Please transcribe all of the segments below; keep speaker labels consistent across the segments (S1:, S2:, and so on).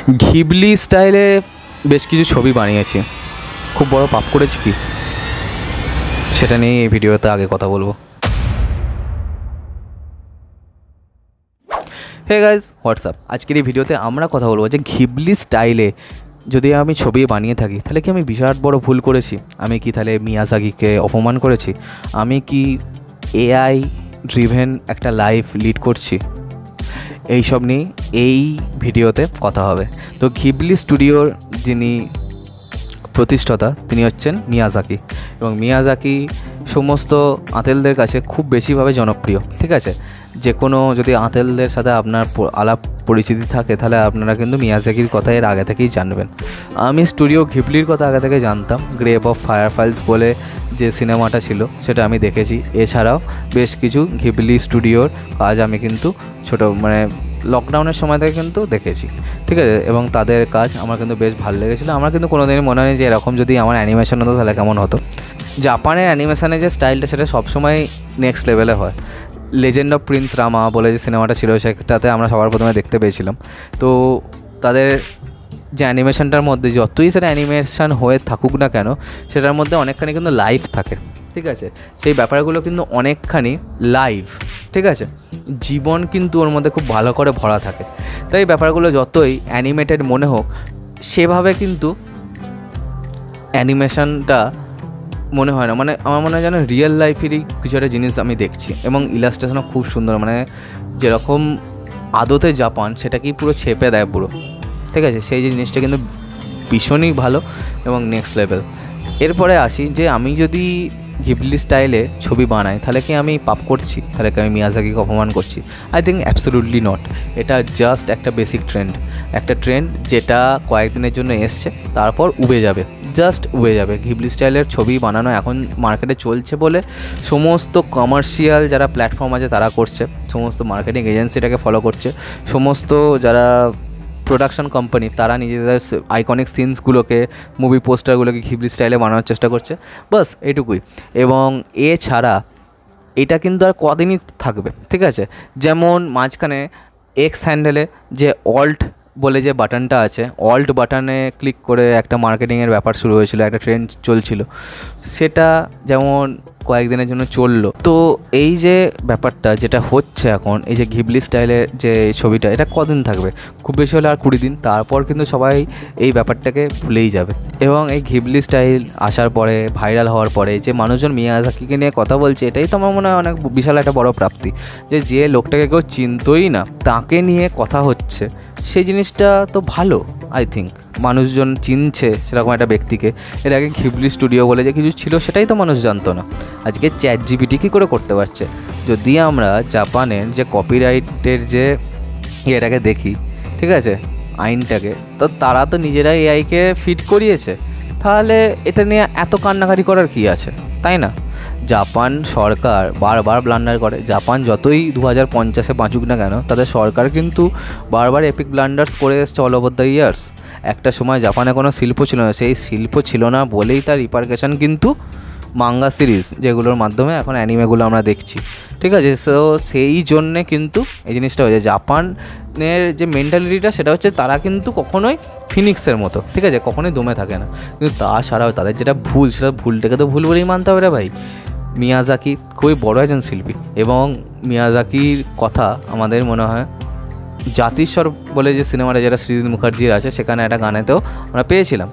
S1: Ghibli স্টাইলে বেশ কিছু ছবি বানিয়েছি। খুব বড় পাপ করেছি কি, সেটা নিয়ে এই ভিডিওতে আগে কথা বলবো। Hey guys, WhatsApp. আজকের এই ভিডিওতে আমরা কথা বলবো যে ঘিবলি স্টাইলে যদি আমি ছবি বানিয়ে থাকি তাহলে কি আমি বিরাট বড় ভুল করেছি? আমি কি তাহলে মিয়াজাকিকে অপমান করেছি? আমি কি এআই ড্রিভেন একটা লাইফ লিড করছি? এইসব নিয়ে এই ভিডিওতে কথা হবে। তো ঘিবলি স্টুডিওর যিনি প্রতিষ্ঠাতা তিনি হচ্ছেন মিয়াজাকি, এবং মিয়াজাকি সমস্ত আঁতেলদের কাছে খুব বেশিভাবে জনপ্রিয়। ঠিক আছে, যে কোনো যদি আঁতেলদের সাথে আপনার আলাপ পরিচিতি থাকে তাহলে আপনারা কিন্তু মিয়াজাকির কথা এর আগে থেকেই জানবেন। আমি স্টুডিও ঘিবলির কথা আগে থেকে জানতাম। গ্রেভ অফ ফায়ারফাইলস বলে যে সিনেমাটা ছিল সেটা আমি দেখেছি। এছাড়াও বেশ কিছু ঘিবলি স্টুডিওর কাজ আমি কিন্তু লকডাউনের সময় থেকে কিন্তু দেখেছি। ঠিক আছে, এবং তাদের কাজ আমার কিন্তু বেশ ভালো লেগেছিলো। আমার কিন্তু কোনোদিনই মনে হয়নি যে এরকম যদি আমার অ্যানিমেশন হতো তাহলে কেমন হতো। জাপানের অ্যানিমেশনের যে স্টাইলটা সেটা সবসময় নেক্সট লেভেলে হয়। লেজেন্ড অফ প্রিন্স রামা বলে যে সিনেমাটা ছিল সেটাতে আমরা সবার প্রথমে দেখতে পেয়েছিলাম। তো তাদের যে অ্যানিমেশনটার মধ্যে যতই সেটা অ্যানিমেশন হয়ে থাকুক না কেন, সেটার মধ্যে অনেকখানি কিন্তু লাইভ থাকে। ঠিক আছে, সেই ব্যাপারগুলো কিন্তু অনেকখানি লাইভ। ঠিক আছে, জীবন কিন্তু ওর মধ্যে খুব ভালো করে ভরা থাকে। তাই ব্যাপারগুলো যতই অ্যানিমেটেড মনে হোক, সেভাবে কিন্তু অ্যানিমেশনটা মনে হয় না। আমার মনে হয় যেন রিয়েল লাইফেরই কিছু একটা জিনিস আমি দেখছি, এবং ইলাস্ট্রেশনও খুব সুন্দর। যেরকম আদতে জাপান সেটাকেই পুরো ছেপে দেয় পুরো। ঠিক আছে, সেই যে জিনিসটা কিন্তু ভীষণই ভালো এবং নেক্সট লেভেল। এরপরে আসি যে আমি যদি ঘিবলি স্টাইলে ছবি বানাই তাহলে কি আমি পাপ করছি? তাহলে কি আমি মিয়াজাকিকে অপমান করছি? I think absolutely not. এটা জাস্ট একটা বেসিক ট্রেন্ড, একটা ট্রেন্ড যেটা কয়েকদিনের জন্য এসছে, তারপর উবে যাবে, জাস্ট উবে যাবে। ঘিবলি স্টাইলের ছবি বানানো এখন মার্কেটে চলছে বলে সমস্ত কমার্শিয়াল যারা প্ল্যাটফর্ম আছে তারা করছে, সমস্ত মার্কেটিং এজেন্সিটাকে ফলো করছে, সমস্ত যারা প্রোডাকশন কোম্পানি তারা নিজেদের আইকনিক সিনসগুলোকে, মুভি পোস্টারগুলোকে ঘিবলি স্টাইলে বানানোর চেষ্টা করছে। বাস এইটুকুই। এবং এছাড়া এটা কিন্তু আর কদিনই থাকবে। ঠিক আছে, যেমন মাঝখানে এক্স হ্যান্ডেলে যে অল্ট বলে যে বাটনটা আছে, অল্ট বাটনে ক্লিক করে একটা মার্কেটিংয়ের ব্যাপার শুরু হয়েছিল, একটা ট্রেন্ড চলছিল, সেটা যেমন কয়েকদিনের জন্য চললো। তো এই যে ব্যাপারটা যেটা হচ্ছে এখন, এই যে ঘিবলি স্টাইলের যে ছবিটা, এটা কদিন থাকবে? খুব বেশি হলে আর 20 দিন, তারপর কিন্তু সবাই এই ব্যাপারটাকে ভুলেই যাবে। এবং এই ঘিবলি স্টাইল আসার পরে, ভাইরাল হওয়ার পরে যে মানুষজন মিয়াজাকিকে নিয়ে কথা বলছে, এটাই তো আমার মনে হয় অনেক বিশাল একটা বড় প্রাপ্তি। যে লোকটাকে কেউ চিনতই না তাকে নিয়ে কথা হচ্ছে, সেই জিনিসটা তো ভালো। আই থিঙ্ক মানুষজন চিনছে সেরকম একটা ব্যক্তিকে। এর আগে ঘিবলি স্টুডিও বলে যে কিছু ছিল, সেটাই তো মানুষ জানতো না। আজকে চ্যাট জিপিটি কী করে করতে পারছে? যদি আমরা জাপানের যে কপিরাইটের যে এটাকে দেখি, ঠিক আছে, আইনটাকে, তো তারা তো নিজেরাই এআইকে ফিট করিয়েছে। তাহলে এটা নিয়ে এত কান্নাকাটি করার কী আছে, তাই না? জাপান সরকার বারবার ব্লান্ডার করে। জাপান যতই 2050-এ বাঁচুক না কেন, তাদের সরকার কিন্তু বারবার এপিক ব্লান্ডার্স করে এসছে অল ওভার দ্য ইয়ার্স। একটা সময় জাপানে কোনো শিল্প ছিল না, সেই শিল্প ছিল না বলেই তার রিপারকেশন কিন্তু মাঙ্গা সিরিজ, যেগুলোর মাধ্যমে এখন অ্যানিমেগুলো আমরা দেখছি। ঠিক আছে, সেই জন্যে কিন্তু এই জিনিসটা হয়েছে। জাপানের যে মেন্টালিটিটা সেটা হচ্ছে তারা কিন্তু কখনোই ফিনিক্সের মতো, ঠিক আছে, কখনোই দমে থাকে না। কিন্তু তাছাড়াও তাদের যেটা ভুল, সেটা ভুলটাকে তো ভুল বলেই মানতে হবে রে ভাই। মিয়াজাকি খুবই বড় একজন শিল্পী, এবং মিয়াজাকির কথা আমাদের মনে হয় জাতিস্বর বলে যে সিনেমাটা, যেটা সৃজিত মুখার্জির আছে, সেখানে একটা গানেতেও আমরা পেয়েছিলাম।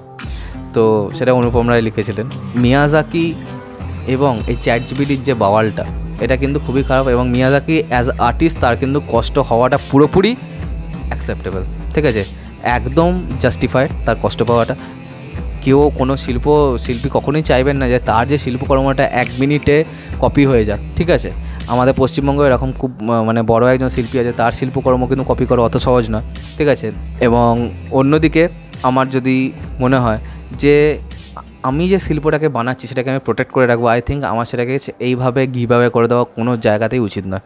S1: তো সেটা অনুপম রায় লিখেছিলেন। মিয়াজাকি এবং এই চ্যাট জিপিটির যে বাওয়ালটা, এটা কিন্তু খুবই খারাপ। এবং মিয়াজাকি অ্যাজ আর্টিস্ট তার কিন্তু কষ্ট হওয়াটা পুরোপুরি অ্যাকসেপ্টেবল। ঠিক আছে, একদম জাস্টিফাইড তার কষ্ট পাওয়াটা। কোনো শিল্পী কখনোই চাইবেন না যে তার যে শিল্পকর্মটা 1 মিনিটে কপি হয়ে যাক। ঠিক আছে, আমাদের পশ্চিমবঙ্গে এরকম খুব বড় একজন শিল্পী আছে, তার শিল্পকর্ম কিন্তু কপি করা অত সহজ নয়। ঠিক আছে, এবং অন্যদিকে আমার যদি মনে হয় যে আমি যে শিল্পটাকে বানাচ্ছি সেটাকে আমি প্রোটেক্ট করে রাখবো, আই থিঙ্ক আমার সেটাকে এইভাবে গিভাবে করে দেওয়া কোনো জায়গাতেই উচিত নয়।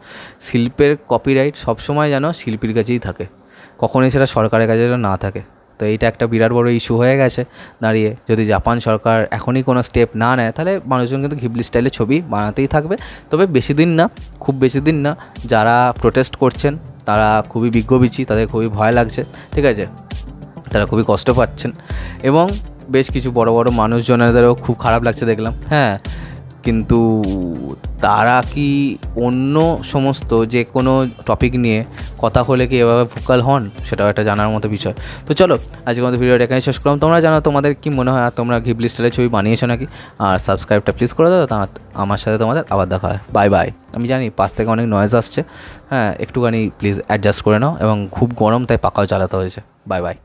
S1: শিল্পের কপিরাইট সবসময় যেন শিল্পীর কাছেই থাকে, কখনোই সেটা সরকারের কাছে যেন না থাকে। তো এইটা একটা বিরাট বড় ইস্যু হয়ে গেছে দাঁড়িয়ে। যদি জাপান সরকার এখনই কোনো স্টেপ না নেয় তাহলে মানুষজন কিন্তু ঘিবলি স্টাইলে ছবি বানাতেই থাকবে। তবে বেশি দিন না, খুব বেশি দিন না। যারা প্রোটেস্ট করছেন তারা খুবই বিজ্ঞবিচি, তাদের খুবই ভয় লাগছে। ঠিক আছে, তারা খুবই কষ্ট পাচ্ছেন এবং বেশ কিছু বড় বড় মানুষজনেদেরও খুব খারাপ লাগছে দেখলাম। হ্যাঁ, কিন্তু তারা কি অন্য সমস্ত যে কোনো টপিক নিয়ে কথা হলে কি এভাবে ভোকাল হন, সেটাও একটা জানার মতো বিষয়। তো চলো আজকের মতো ভিডিওটা এখানে শেষ করলাম। তোমরা জানো তোমাদের কি মনে হয়, আর তোমরা ঘিবলি স্টাইলের ছবি বানিয়েছো নাকি? আর সাবস্ক্রাইবটা প্লিজ করে দাও। আমার সাথে তোমাদের আবার দেখা হয়। Bye bye. আমি জানি পাশ থেকে অনেক নয়েজ আসছে, হ্যাঁ একটুখানি প্লিজ অ্যাডজাস্ট করে নাও, এবং খুব গরম তাই পাখাও চালাতে হয়েছে। Bye bye.